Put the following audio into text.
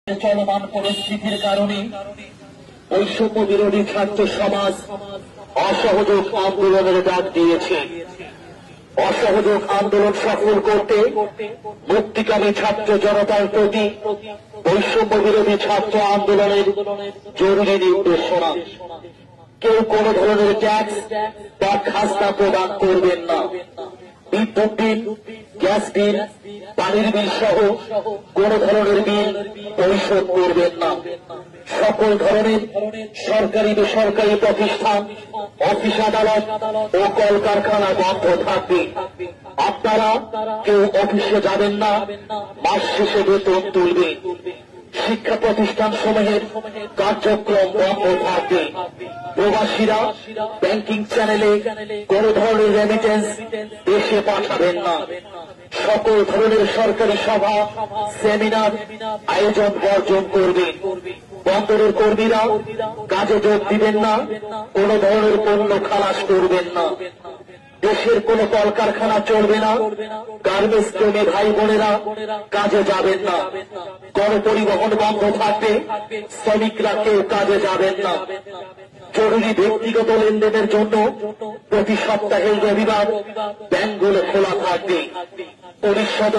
চলমান পরিস্থিতির কারণে বৈষম্য বিরোধী ছাত্র সমাজ অসহযোগ আন্দোলনের ডাক দিয়েছে। অসহযোগ আন্দোলন সফল করতে মুক্তিকামী ছাত্র জনতার প্রতি বৈষম্য বিরোধী ছাত্র আন্দোলনের জরুরি নির্দেশনা। কেউ কোন ধরনের ট্যাক্স বা খাজনা প্রদান করবেন না। বিদ্যুৎ বিল, গ্যাস বিল, পানির বিল সহ কোন ধরনের বিল পরিশোধ করবেন না। সকল ধরনের সরকারি বেসরকারি প্রতিষ্ঠান, অফিস আদালত ও কলকারখানা বন্ধ থাকবে। আপনারা কেউ অফিসে যাবেন না, মাস শেষে বেতন তুলবে। শিক্ষা প্রতিষ্ঠান সমূহের কার্যক্রম বন্ধ থাকবে। প্রবাসীরা ব্যাংকিং চ্যানেলে কোন ধরনের রেমিটেন্স দেশে পাঠাবেন না। সকল ধরনের সরকারি সভা, সেমিনার আয়োজন বর্জন করবে। বন্দরের কর্মীরা কাজে যোগ দিবেন না, কোন ধরনের পণ্য খালাস করবেন না। দেশের কোন কলকারখানা চলবে না। গার্মেন্টস কর্মী ভাই বোনেরা কাজে যাবেন না। গণপরিবহন বন্ধ থাকবে, শ্রমিকরা কেউ কাজে যাবেন না। জরুরি ব্যক্তিগত লেনদেনের জন্য প্রতি সপ্তাহের রবিবার ব্যাংকগুলো খোলা থাকবে। পুলিশ সদস্য